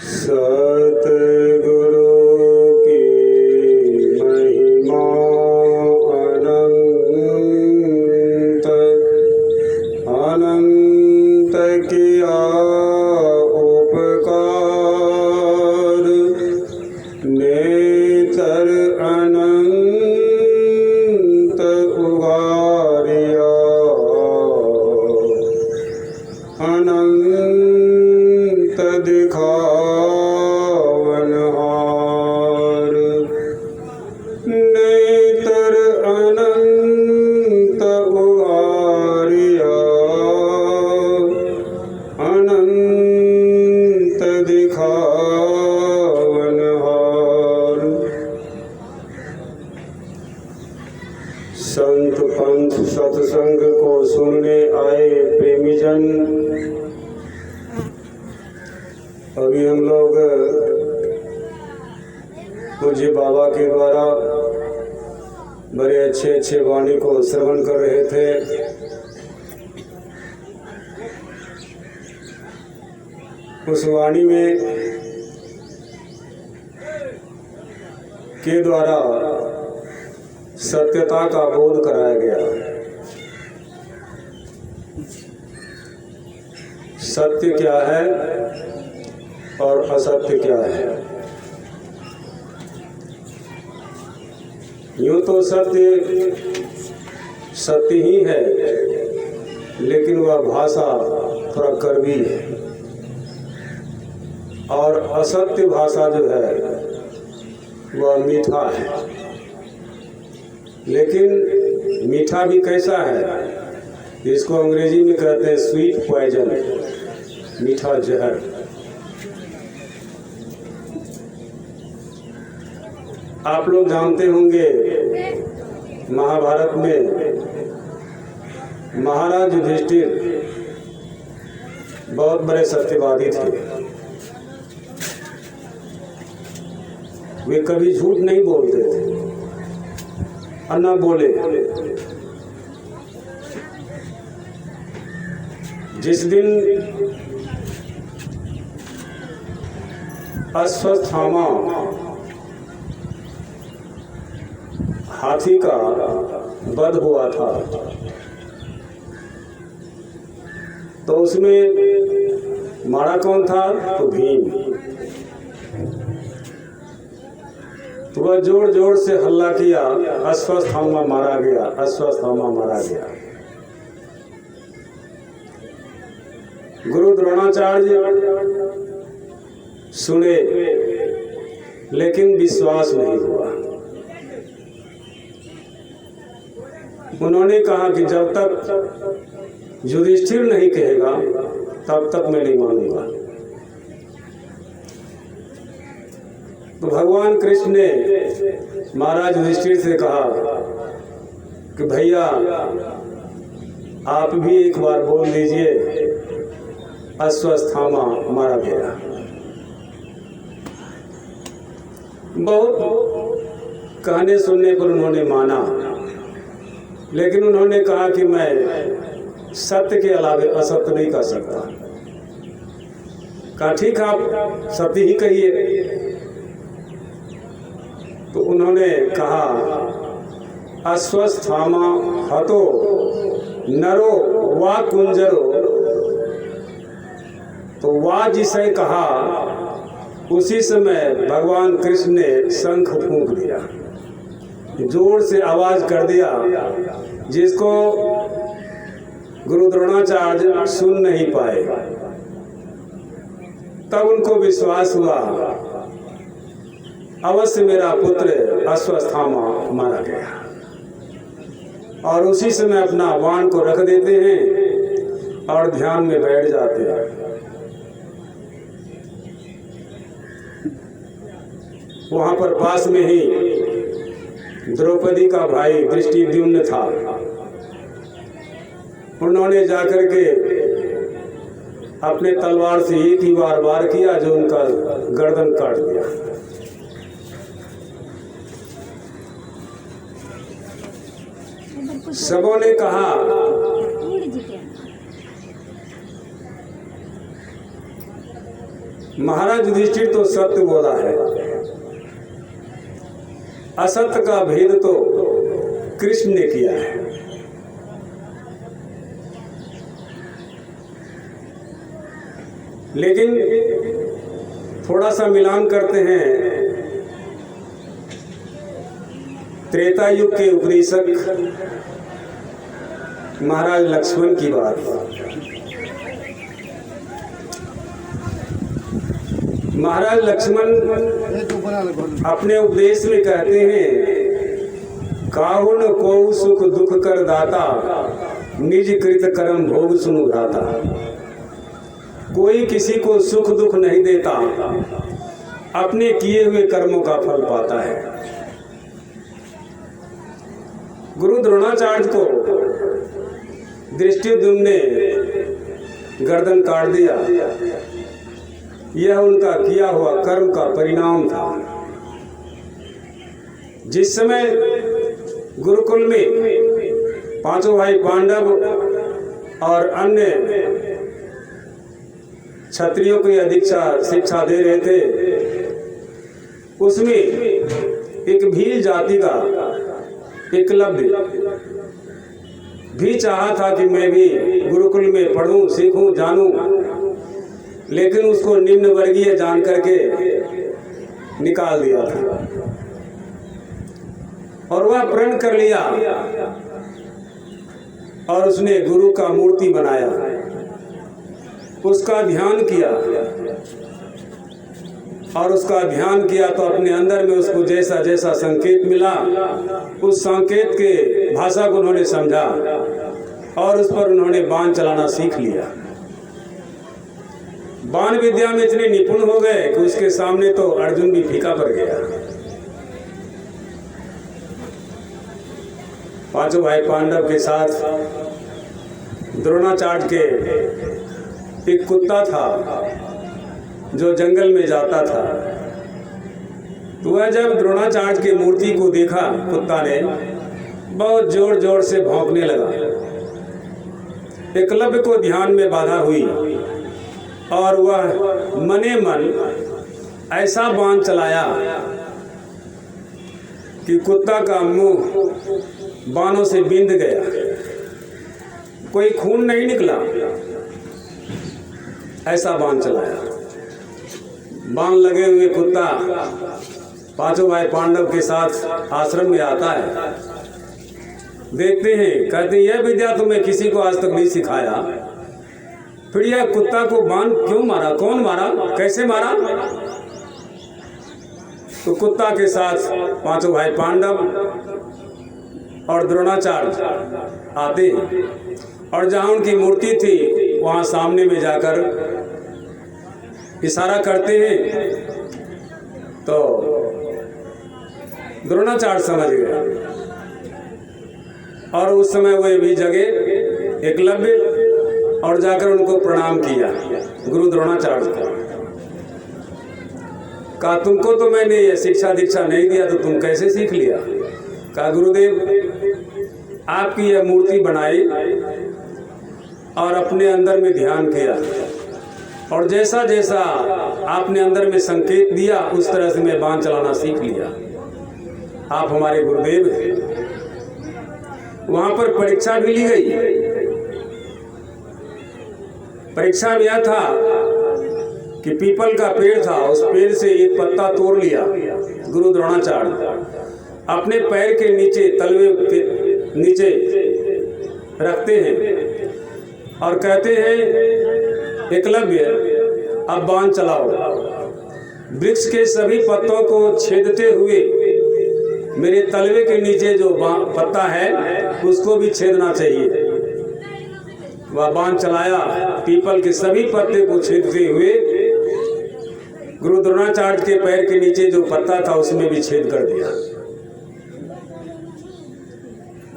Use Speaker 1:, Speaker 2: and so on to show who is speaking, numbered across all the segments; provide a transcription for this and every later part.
Speaker 1: सतगुरु की महिमा अनंत अनंत किया उपकार नेतर अनंत उगारिया अनंत दिखावनहार नेतर अनंत उगारिया अनंत दिखावनहार। संत पंथ सत्संग को सुनने आए प्रेमी जन, अभी हम लोग पूज्य बाबा के द्वारा बड़े अच्छे अच्छे वाणी को श्रवण कर रहे थे। उस वाणी में के द्वारा सत्यता का बोध कराया गया। सत्य क्या है और असत्य क्या है। यूं तो सत्य सत्य ही है, लेकिन वह भाषा थोड़ा कड़वी है, और असत्य भाषा जो है वह मीठा है। लेकिन मीठा भी कैसा है, इसको अंग्रेजी में कहते हैं स्वीट पॉइजन, मीठा जहर। आप लोग जानते होंगे महाभारत में महाराज युधिष्ठिर बहुत बड़े सत्यवादी थे। वे कभी झूठ नहीं बोलते थे और न बोले। जिस दिन अश्वत्थामा हाथी का वध हुआ था, तो उसमें मारा कौन था? तो भीम। तो वह जोर जोर से हल्ला किया, अश्वत्थामा मारा गया, अश्वत्थामा मारा गया। गुरु द्रोणाचार्य सुने, लेकिन विश्वास नहीं हुआ। उन्होंने कहा कि जब तक युधिष्ठिर नहीं कहेगा तब तक मैं नहीं मानूंगा। तो भगवान कृष्ण ने महाराज युधिष्ठिर से कहा कि भैया आप भी एक बार बोल दीजिए, अश्वत्थामा मारा गया। बहुत कहने सुनने पर उन्होंने माना, लेकिन उन्होंने कहा कि मैं सत्य के अलावे असत्य नहीं कर सकता। कहा ठीक, आप सत्य ही कहिए। तो उन्होंने कहा, अश्वत्थामा हतो नरो वा कुंजरो। तो वा जिसे कहा, उसी समय भगवान कृष्ण ने शंख फूंक दिया, जोर से आवाज कर दिया, जिसको गुरु द्रोणाचार्य सुन नहीं पाए। तब उनको विश्वास हुआ, अवश्य मेरा पुत्र अश्वत्थामा मारा गया। और उसी समय अपना बाण को रख देते हैं और ध्यान में बैठ जाते हैं। वहां पर पास में ही द्रौपदी का भाई दृष्टिद्युम्न था। उन्होंने जाकर के अपने तलवार से एक ही बार वार किया, जो उनका गर्दन काट दिया। सबों ने कहा महाराज युधिष्ठिर तो सत्य बोला है, असत्य का भेद तो कृष्ण ने किया है। लेकिन थोड़ा सा मिलान करते हैं त्रेता युग के उपदेशक महाराज लक्ष्मण की बात। महाराज लक्ष्मण अपने उपदेश में कहते हैं, काहु न को सुख दुख कर दाता, निज कृत कर्म भोग सुनु भ्राता। कोई किसी को सुख दुख नहीं देता, अपने किए हुए कर्मों का फल पाता है। गुरु द्रोणाचार्य को धृष्टद्युम्न ने गर्दन काट दिया, यह उनका किया हुआ कर्म का परिणाम था। जिस समय गुरुकुल में पांचों भाई पांडव और अन्य क्षत्रियों को अधिक्षा शिक्षा दे रहे थे, उसमें एक भील जाति का एकलव्य भी चाहा था कि मैं भी गुरुकुल में पढ़ूं, सीखूं, जानूं, लेकिन उसको निम्न वर्गीय जान करके निकाल दिया था और वह प्रण कर लिया और उसने गुरु का मूर्ति बनाया, उसका ध्यान किया और उसका ध्यान किया तो अपने अंदर में उसको जैसा जैसा संकेत मिला, उस संकेत के भाषा को उन्होंने समझा और उस पर उन्होंने बाण चलाना सीख लिया। बाण विद्या में इतने निपुण हो गए कि उसके सामने तो अर्जुन भी फीका पड़ गया। पांचों भाई पांडव के साथ द्रोणाचार्य के एक कुत्ता था जो जंगल में जाता था। तो वह जब द्रोणाचार्य की मूर्ति को देखा, कुत्ता ने बहुत जोर जोर से भौंकने लगा। एकलव्य को ध्यान में बाधा हुई और वह मने मन ऐसा बाण चलाया कि कुत्ता का मुंह बाणों से बिंद गया, कोई खून नहीं निकला, ऐसा बाण चलाया। बाण लगे हुए कुत्ता पांचों भाई पांडव के साथ आश्रम में आता है। देखते हैं, कहते हैं यह विद्या तो मैं किसी को आज तक नहीं सिखाया, फिर यह कुत्ता को बाण क्यों मारा, कौन मारा, कैसे मारा? तो कुत्ता के साथ पांचों भाई पांडव और द्रोणाचार्य आते हैं और जहां उनकी मूर्ति थी वहां सामने में जाकर इशारा करते हैं। तो द्रोणाचार्य समझ गए और उस समय वह भी जगे एकलव्य और जाकर उनको प्रणाम किया, गुरु द्रोणाचार्य को। कहा तुमको तो मैंने ये शिक्षा दीक्षा नहीं दिया तो तुम कैसे सीख लिया? कहा गुरुदेव, आपकी यह मूर्ति बनाई और अपने अंदर में ध्यान किया और जैसा जैसा आपने अंदर में संकेत दिया उस तरह से मैं बाण चलाना सीख लिया। आप हमारे गुरुदेव हैं। वहां पर परीक्षा भी ली गई। परीक्षा में यह था कि पीपल का पेड़ था, उस पेड़ से एक पत्ता तोड़ लिया गुरु द्रोणाचार्य, अपने पैर के नीचे तलवे के नीचे रखते हैं और कहते हैं एकलव्य अब बाण चलाओ। वृक्ष के सभी पत्तों को छेदते हुए मेरे तलवे के नीचे जो पत्ता है उसको भी छेदना चाहिए। वह बाण चलाया, पीपल के सभी पत्ते को छेदते हुए गुरु द्रोणाचार्य के पैर के नीचे जो पत्ता था उसमें भी छेद कर दिया।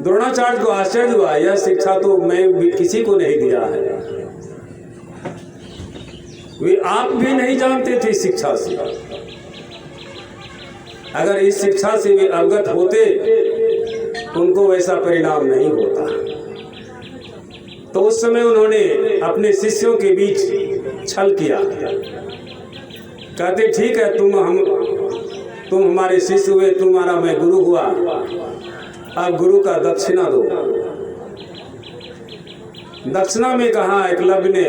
Speaker 1: द्रोणाचार्य को आश्चर्य हुआ, यह शिक्षा तो मैं किसी को नहीं दिया है। वे आप भी नहीं जानते थे शिक्षा से। अगर इस शिक्षा से वे अवगत होते उनको वैसा परिणाम नहीं होता। तो उस समय उन्होंने अपने शिष्यों के बीच छल किया कहते ठीक है, तुम हमारे शिष्य हुए, तुम्हारा मैं गुरु हुआ, अब गुरु का दक्षिणा दो। दक्षिणा में कहा एकलव्य ने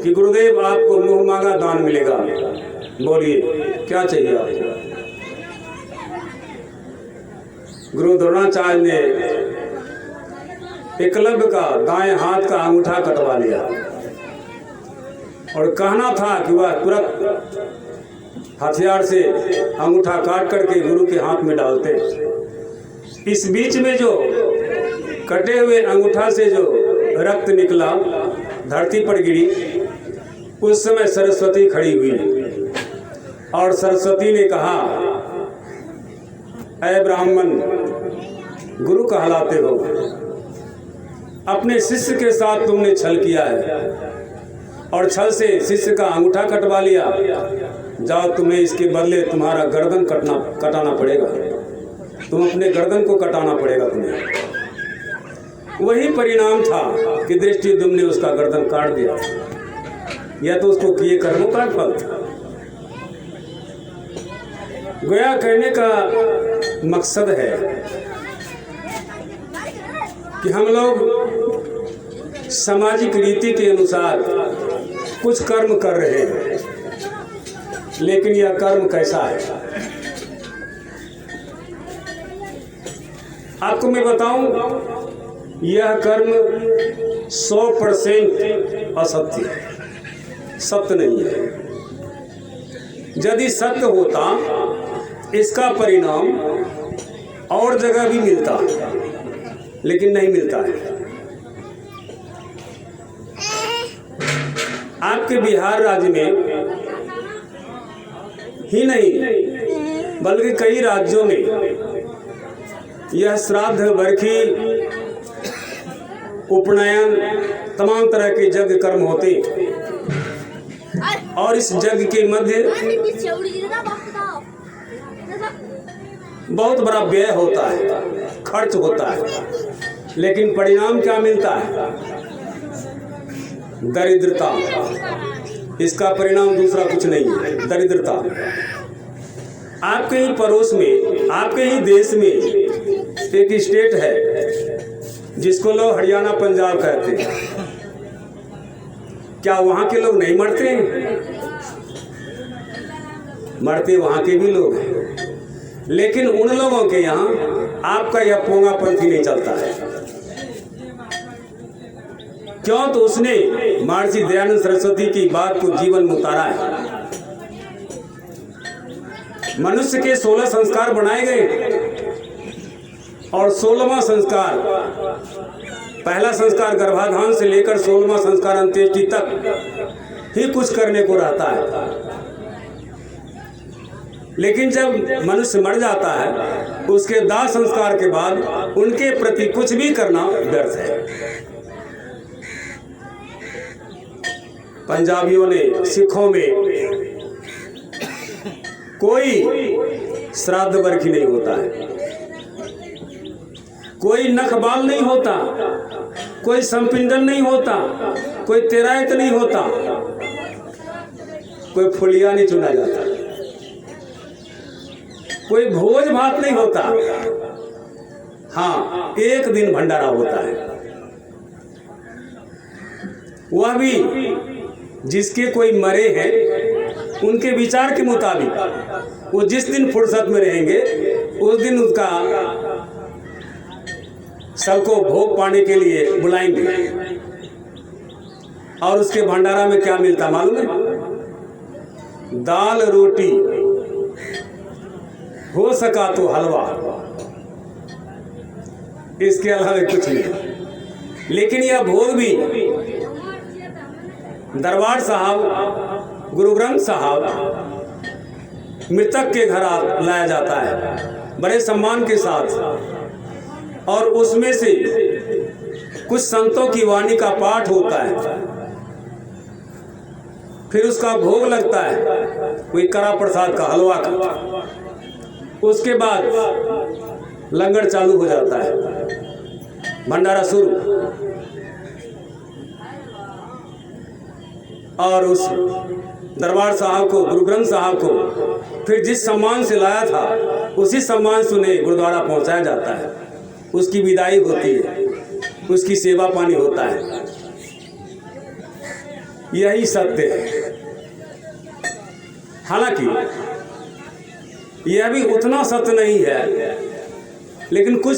Speaker 1: कि गुरुदेव आपको मुंह मांगा दान मिलेगा, बोलिए क्या चाहिए आपको। गुरु द्रोणाचार्य ने एकलव्य का दाएं हाथ का अंगूठा कटवा लिया और कहना था कि वह तुरंत हथियार से अंगूठा काट करके गुरु के हाथ में डालते। इस बीच में जो कटे हुए अंगूठा से जो रक्त निकला धरती पर गिरी, उस समय सरस्वती खड़ी हुई और सरस्वती ने कहा, ऐ ब्राह्मण, गुरु कहलाते हो, अपने शिष्य के साथ तुमने छल किया है और छल से शिष्य का अंगूठा कटवा लिया। जाओ, तुम्हें इसके बदले तुम्हारा गर्दन कटाना पड़ेगा, तुम अपने गर्दन को कटाना पड़ेगा तुम्हें। वही परिणाम था कि दृष्टिद्युम्न ने उसका गर्दन काट दिया। यह तो उसको किए कर्मों का फल था। गोया कहने का मकसद है कि हम लोग सामाजिक रीति के अनुसार कुछ कर्म कर रहे हैं, लेकिन यह कर्म कैसा है आपको मैं बताऊं, यह कर्म 100% असत्य है, सत्य नहीं है। यदि सत्य होता इसका परिणाम और जगह भी मिलता, लेकिन नहीं मिलता है। आपके बिहार राज्य में ही नहीं बल्कि कई राज्यों में यह श्राद्ध, बरखी, उपनयन, तमाम तरह के यज्ञ कर्म होते और इस यज्ञ के मध्य बहुत बड़ा व्यय होता है, खर्च होता है, लेकिन परिणाम क्या मिलता है? दरिद्रता। इसका परिणाम दूसरा कुछ नहीं है, दरिद्रता। आपके ही पड़ोस में, आपके ही देश में एक स्टेट है जिसको लोग हरियाणा पंजाब कहते हैं। क्या वहाँ के लोग नहीं मरते हैं? मरते वहाँ के भी लोग हैं, लेकिन उन लोगों के यहाँ आपका यह पोंगापंथी नहीं चलता है। क्यों? तो उसने महर्षि दयानंद सरस्वती की बात को जीवन में उतारा है। मनुष्य के 16 संस्कार बनाए गए और 16वां संस्कार, पहला संस्कार गर्भाधान से लेकर 16वां संस्कार अंत्येष्टि तक ही कुछ करने को रहता है। लेकिन जब मनुष्य मर जाता है, उसके दाह संस्कार के बाद उनके प्रति कुछ भी करना व्यर्थ है। पंजाबियों ने, सिखों में कोई श्राद्ध बरखी नहीं होता है, कोई नख बाल नहीं होता, कोई संपिंडन नहीं होता, कोई तेरायत नहीं होता, कोई फुलिया नहीं चुना जाता, कोई भोज भात नहीं होता। हाँ, एक दिन भंडारा होता है, वह भी जिसके कोई मरे हैं उनके विचार के मुताबिक वो जिस दिन फुर्सत में रहेंगे उस दिन उसका सबको भोग पाने के लिए बुलाएंगे। और उसके भंडारा में क्या मिलता मालूम है? दाल रोटी, हो सका तो हलवा, इसके अलावा कुछ नहीं। लेकिन यह भोग भी दरबार साहब, गुरु ग्रंथ साहब, मृतक के घर लाया जाता है बड़े सम्मान के साथ, और उसमें से कुछ संतों की वाणी का पाठ होता है, फिर उसका भोग लगता है, कोई कड़ा प्रसाद का, हलवा का। उसके बाद लंगर चालू हो जाता है, भंडारा शुरू। और उस दरबार साहब को, गुरु ग्रंथ साहब को फिर जिस सम्मान से लाया था उसी सम्मान से उन्हें गुरुद्वारा पहुंचाया जाता है। उसकी विदाई होती है, उसकी सेवा पानी होता है। यही सत्य है। हालांकि यह भी उतना सत्य नहीं है, लेकिन कुछ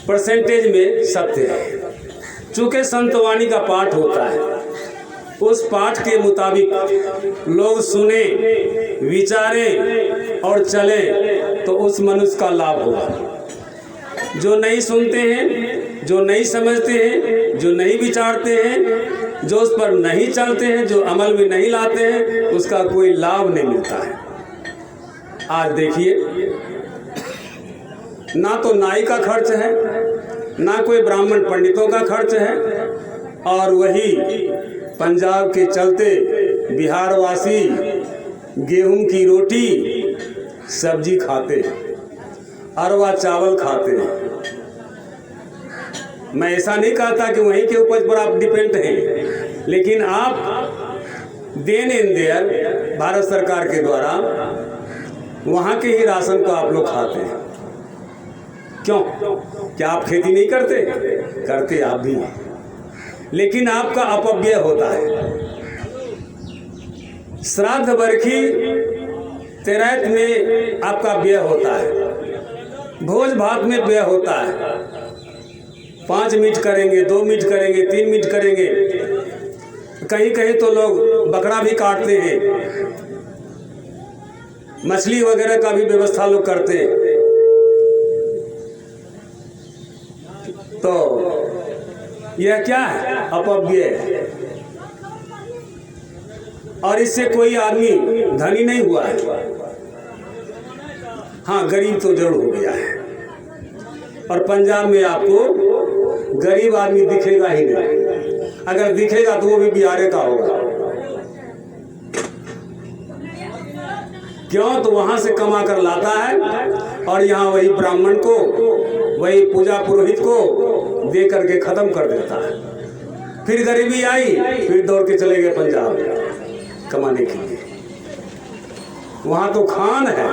Speaker 1: परसेंटेज में सत्य है। चूंकि संतवाणी का पाठ होता है, उस पाठ के मुताबिक लोग सुने, विचारें और चले तो उस मनुष्य का लाभ होगा। जो नहीं सुनते हैं, जो नहीं समझते हैं, जो नहीं विचारते हैं, जो उस पर नहीं चलते हैं, जो अमल में नहीं लाते हैं, उसका कोई लाभ नहीं मिलता है। आज देखिए, ना तो नाई का खर्च है, ना कोई ब्राह्मण पंडितों का खर्च है, और वही पंजाब के चलते बिहार वासी गेहूं की रोटी सब्जी खाते हैं, अरवा चावल खाते हैं। मैं ऐसा नहीं कहता कि वहीं के उपज पर आप डिपेंड हैं, लेकिन आप देन इन देयर भारत सरकार के द्वारा वहाँ के ही राशन को आप लोग खाते हैं। क्यों? क्या आप खेती नहीं करते? करते आप भी, लेकिन आपका अपव्यय होता है। श्राद्ध बरखी तेरात में आपका व्यय होता है, भोज भात में व्यय होता है। 5 मीट करेंगे, 2 मीट करेंगे, 3 मीट करेंगे, कहीं कहीं तो लोग बकरा भी काटते हैं, मछली वगैरह का भी व्यवस्था लोग करते हैं। तो यह क्या है? अपव्यय है। और इससे कोई आदमी धनी नहीं हुआ है। हाँ, गरीब तो जरूर हो गया है। और पंजाब में आपको गरीब आदमी दिखेगा ही नहीं। अगर दिखेगा तो वो भी बिहार का होगा। क्यों? तो वहां से कमा कर लाता है और यहाँ वही ब्राह्मण को, वही पूजा पुरोहित को दे करके खत्म कर देता है। फिर गरीबी आई, फिर दौड़ के चले गए पंजाब कमाने के लिए। वहां तो खान है,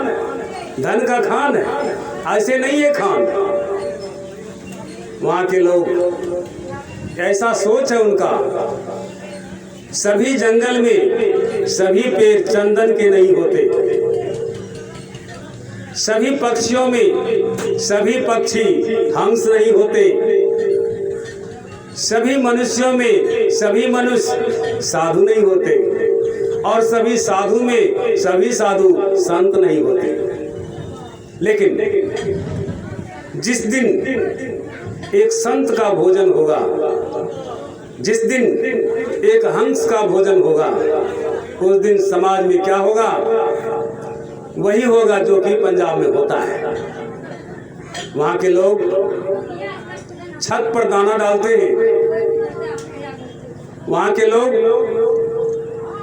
Speaker 1: धन का खान है, ऐसे नहीं है खान। वहां के लोग ऐसा सोच है उनका, सभी जंगल में सभी पेड़ चंदन के नहीं होते, सभी पक्षियों में सभी पक्षी हंस नहीं होते, सभी मनुष्यों में सभी मनुष्य साधु नहीं होते, और सभी साधु में सभी साधु संत नहीं होते। लेकिन जिस दिन एक संत का भोजन होगा, जिस दिन एक हंस का भोजन होगा, उस दिन समाज में क्या होगा? वही होगा जो कि पंजाब में होता है। वहाँ के लोग छत पर दाना डालते हैं, वहाँ के लोग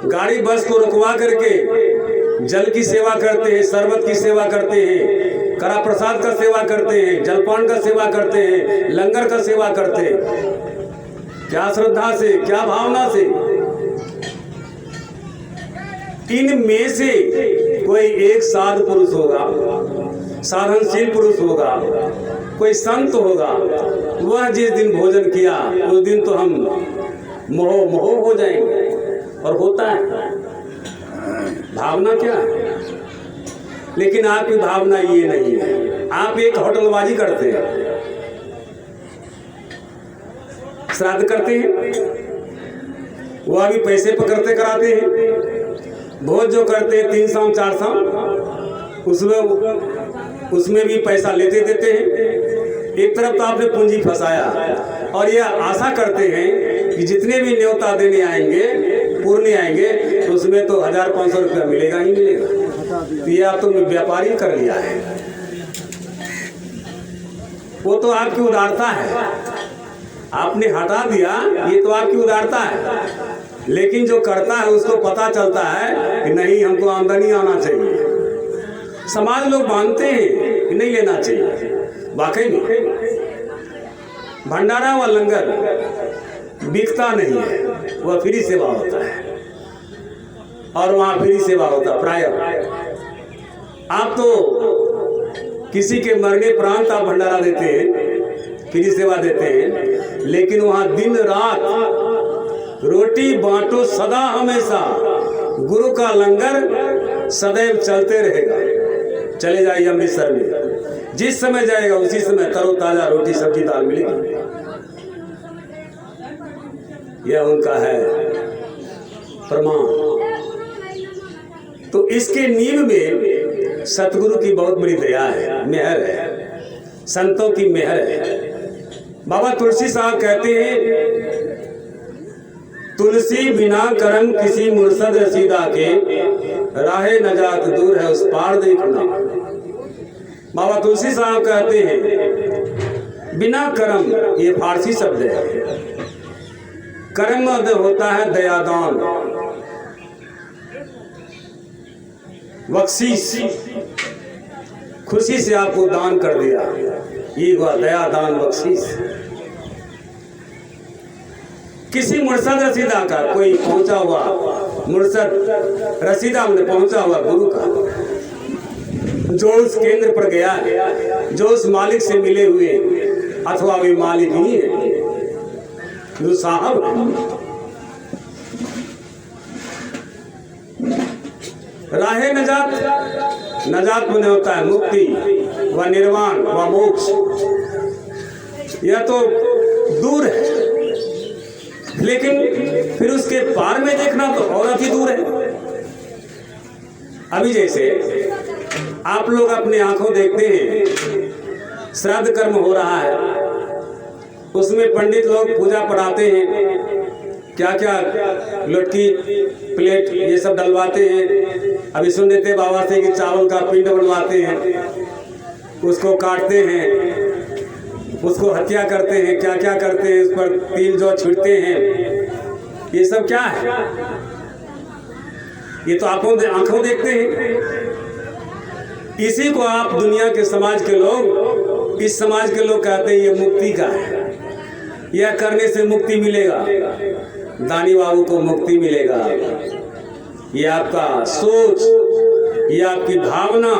Speaker 1: गाड़ी बस को रुकवा करके जल की सेवा करते हैं, शरबत की सेवा करते हैं, कड़ा प्रसाद का सेवा करते हैं, जलपान का सेवा करते हैं, लंगर का सेवा करते हैं। क्या श्रद्धा से, क्या भावना से। इनमें से कोई एक साधु पुरुष होगा, साधनशील पुरुष होगा, कोई संत होगा, वह जिस दिन भोजन किया उस दिन तो हम मोह हो जाएंगे। और होता है। भावना क्या है? लेकिन आपकी भावना ये नहीं है। आप एक होटलबाजी करते हैं, श्राद्ध करते हैं, वह भी पैसे पकड़ते कराते हैं। भोज जो करते हैं 3 शाम 4 शाम, उसमें भी पैसा लेते देते हैं। एक तरफ तो आपने पूंजी फंसाया, और यह आशा करते हैं कि जितने भी न्योता देने आएंगे, पूर्णे आएंगे, तो उसमें तो 1500 रुपया मिलेगा ही मिलेगा। तो ये आप तुमने व्यापारी कर लिया है। वो तो आपकी उदारता है, आपने हटा दिया, ये तो आपकी उदारता है। लेकिन जो करता है उसको पता चलता है कि नहीं, हमको आमदनी आना चाहिए। समाज लोग मानते हैं कि नहीं लेना चाहिए। वाकई में भंडारा व लंगर बिकता नहीं है। वह फ्री सेवा होता है और वहाँ फ्री सेवा होता है। प्राय आप तो किसी के मरने प्रांत आप भंडारा देते हैं, फ्री सेवा देते हैं, लेकिन वहाँ दिन रात रोटी बांटो सदा हमेशा, गुरु का लंगर सदैव चलते रहेगा। चले जाइए अमृतसर में, जिस समय जाएगा उसी समय तरोताजा रोटी सब्जी दाल मिलेगी। यह उनका है प्रमाण। तो इसके नींव में सतगुरु की बहुत बड़ी दया है, मेहर है, संतों की मेहर है। बाबा तुलसी साहब कहते हैं, तुलसी बिना करम किसी मुर्शद रसीदा के, राहे नजात दूर है उस पार देखना। बाबा तुलसी साहब कहते हैं बिना कर्म, ये फारसी शब्द है। कर्म होता है दयादान, बख्शीश, खुशी से आपको दान कर दिया, ये हुआ दयादान बख्शीश। किसी मुर्शद रसीदा का, कोई पहुंचा हुआ मुर्शद रसीदा में पहुंचा हुआ गुरु का, जो उस केंद्र पर गया है, जो उस मालिक से मिले हुए, अथवा वे मालिक ही है जो साहब। राहे नजात, नजात में होता है मुक्ति व निर्वाण व मोक्ष। यह तो दूर है, लेकिन फिर उसके पार में देखना तो और अति दूर है। अभी जैसे आप लोग अपने आंखों देखते हैं श्राद्ध कर्म हो रहा है, उसमें पंडित लोग पूजा पढ़ाते हैं, क्या क्या लुटकी प्लेट ये सब डलवाते हैं। अभी सुन लेते बाबा से कि चावल का पिंड बनवाते हैं, उसको काटते हैं, उसको हत्या करते हैं, क्या क्या करते हैं, उस पर तिल जो छिड़ते हैं, ये सब क्या है? ये तो आप आंखों देखते हैं। इसी को आप दुनिया के समाज के लोग, इस समाज के लोग कहते हैं ये मुक्ति का है, यह करने से मुक्ति मिलेगा, दानी बाबू को मुक्ति मिलेगा। ये आपका सोच, ये आपकी भावना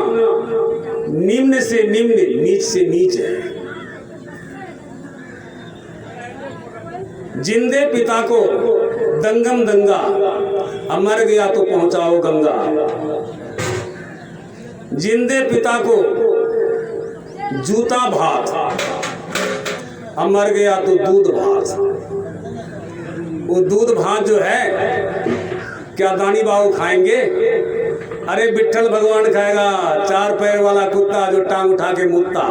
Speaker 1: निम्न से निम्न, नीच से नीच है। जिंदे पिता को दंगम दंगा, अब मर गया तो पहुंचाओ गंगा। जिंदे पिता को जूता भात, अब मर गया तो दूध भात। वो दूध भात जो है क्या दानी बाबू खाएंगे? अरे विट्ठल भगवान खाएगा, 4 पैर वाला कुत्ता जो टांग उठा के मुत्ता,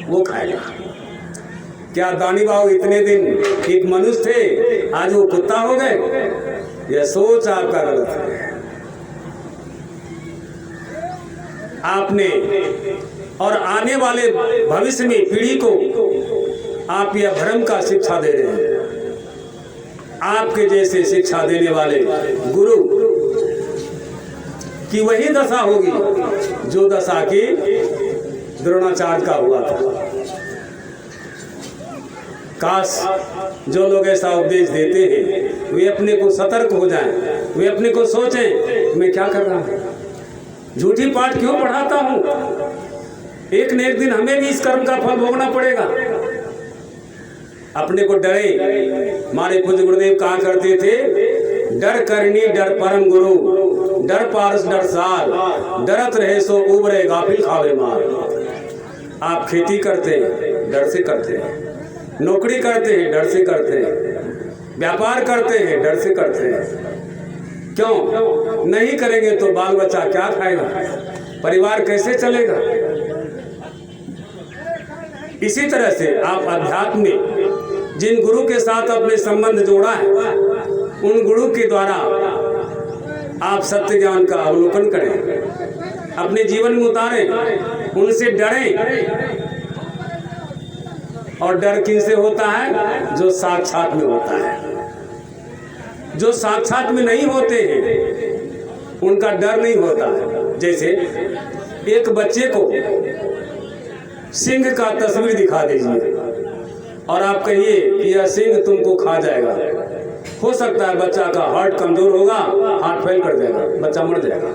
Speaker 1: वो खाएगा। क्या दानी बाबू इतने दिन एक मनुष्य थे, आज वो कुत्ता हो गए? यह सोच आपका गलत है। आपने और आने वाले भविष्य में पीढ़ी को आप यह भ्रम का शिक्षा दे रहे हैं। आपके जैसे शिक्षा देने वाले गुरु की वही दशा होगी जो दशा की द्रोणाचार्य का हुआ था। काश जो लोग ऐसा उपदेश देते हैं वे अपने को सतर्क हो जाएं, वे अपने को सोचें मैं क्या कर रहा हूं, झूठी पाठ क्यों पढ़ाता हूं। एक न एक दिन हमें भी इस कर्म का फल भोगना पड़ेगा। अपने को डरे। हमारे पूज्य गुरुदेव कहा करते थे, डर करनी डर परम गुरु, डर पारस डर साल, डरत रहे सो उबरे गाफिल खावे मार। आप खेती करते हैं डर से करते हैं, नौकरी करते हैं डर से करते हैं, व्यापार करते हैं डर से करते हैं। क्यों नहीं करेंगे तो बाल बच्चा क्या खाएगा, परिवार कैसे चलेगा। इसी तरह से आप अध्यात्म में जिन गुरु के साथ अपने संबंध जोड़ा है, उन गुरु के द्वारा आप सत्य ज्ञान का अवलोकन करें, अपने जीवन में उतारें, उनसे डरें। और डर किनसे होता है? जो साक्षात में होता है। जो साक्षात में नहीं होते हैं उनका डर नहीं होता है। जैसे एक बच्चे को सिंह का तस्वीर दिखा दीजिए और आप कहिए कि यह सिंह तुमको खा जाएगा, हो सकता है बच्चा का हार्ट कमजोर होगा, हार्ट फेल कर जाएगा, बच्चा मर जाएगा।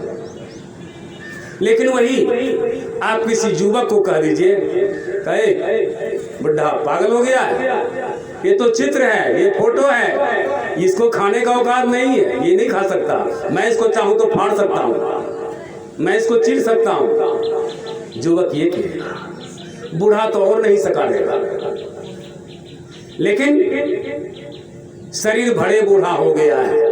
Speaker 1: लेकिन वही आप किसी युवक को कह दीजिए, कहे बुढ़ा पागल हो गया है, ये तो चित्र है, ये फोटो है, इसको खाने का औकात नहीं है, ये नहीं खा सकता, मैं इसको चाहूं तो फाड़ सकता हूं, मैं इसको चीर सकता हूं, युवक ये कहेगा। बूढ़ा तो और नहीं सका देगा, लेकिन शरीर भले बूढ़ा हो गया है,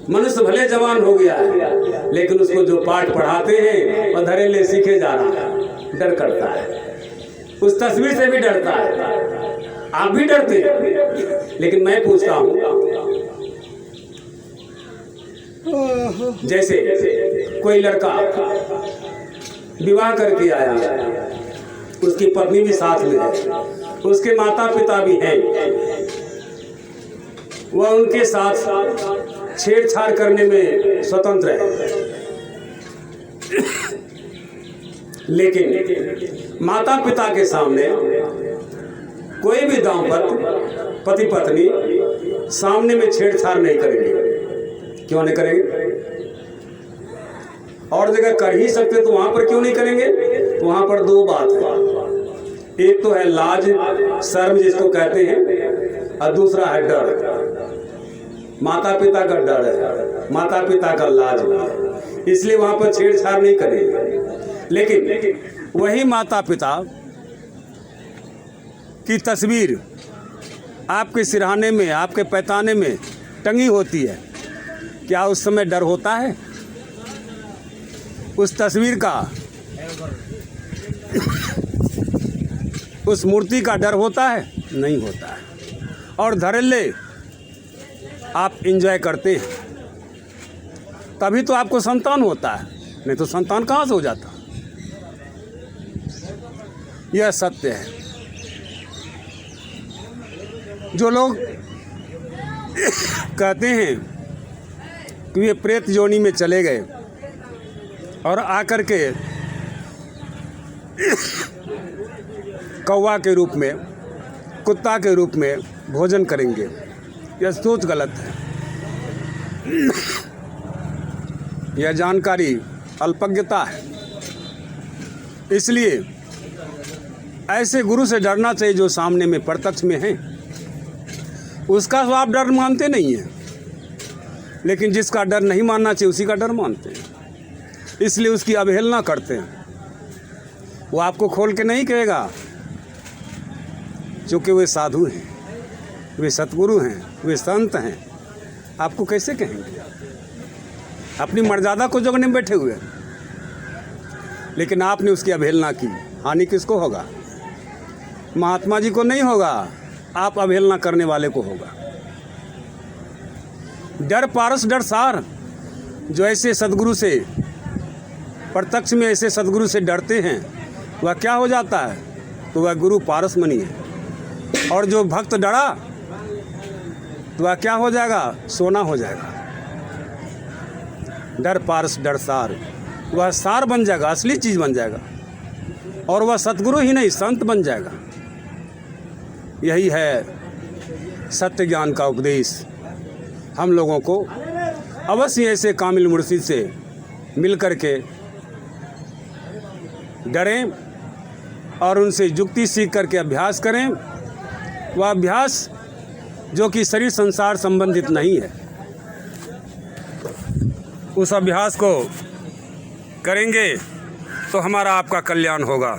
Speaker 1: मनुष्य भले जवान हो गया है, लेकिन उसको जो पाठ पढ़ाते हैं वह धड़ल्ले सीखे जा रहा है, डर करता है, उस तस्वीर से भी डरता है। आप भी डरते हैं, लेकिन मैं पूछता हूं, जैसे कोई लड़का विवाह करके आया, उसकी पत्नी भी साथ में है, उसके माता पिता भी हैं, वह उनके साथ छेड़छाड़ करने में स्वतंत्र है, लेकिन माता पिता के सामने कोई भी दाम्पत्य पति पत्नी सामने में छेड़छाड़ नहीं करेंगे। क्यों नहीं करेंगे? और जगह कर ही सकते तो वहां पर क्यों नहीं करेंगे? तो वहां पर दो बात है, एक तो है लाज शर्म जिसको कहते हैं, और दूसरा है डर। माता पिता का डर है, माता पिता का लाज है, इसलिए वहां पर छेड़छाड़ नहीं करेंगे। लेकिन वही माता पिता की तस्वीर आपके सिरहाने में, आपके पैताने में टंगी होती है, क्या उस समय डर होता है? उस तस्वीर का, उस मूर्ति का डर होता है? नहीं होता है। और धड़ल्ले आप एंजॉय करते हैं, तभी तो आपको संतान होता है, नहीं तो संतान कहाँ से हो जाता? यह सत्य है। जो लोग कहते हैं कि वे प्रेत योनि में चले गए और आकर के कौवा के रूप में, कुत्ता के रूप में भोजन करेंगे, यह सोच गलत है। यह जानकारी अल्पज्ञता है। इसलिए ऐसे गुरु से डरना चाहिए जो सामने में प्रत्यक्ष में है। उसका तो आप डर मानते नहीं हैं, लेकिन जिसका डर नहीं मानना चाहिए उसी का डर मानते हैं, इसलिए उसकी अवहेलना करते हैं। वो आपको खोल के नहीं कहेगा, क्योंकि वे साधु हैं, वे सतगुरु हैं, वे संत हैं। आपको कैसे कहेंगे? अपनी मर्यादा को जगने में बैठे हुए, लेकिन आपने उसकी अवहेलना की। हानि किसको होगा? महात्मा जी को नहीं होगा, आप अवहेलना करने वाले को होगा। डर पारस डर सार। जो ऐसे सदगुरु से, प्रत्यक्ष में ऐसे सदगुरु से डरते हैं, वह क्या हो जाता है? तो वह गुरु पारस मणि है। और जो भक्त डरा तो वह क्या हो जाएगा? सोना हो जाएगा। डर पारस डर सार, वह सार बन जाएगा, असली चीज़ बन जाएगा, और वह सतगुरु ही नहीं संत बन जाएगा। यही है सत्य ज्ञान का उपदेश। हम लोगों को अवश्य ऐसे कामिल मुर्शिद से मिल कर के डरें और उनसे युक्ति सीख करके अभ्यास करें। वह अभ्यास जो कि शरीर संसार संबंधित नहीं है, उस अभ्यास को करेंगे तो हमारा आपका कल्याण होगा।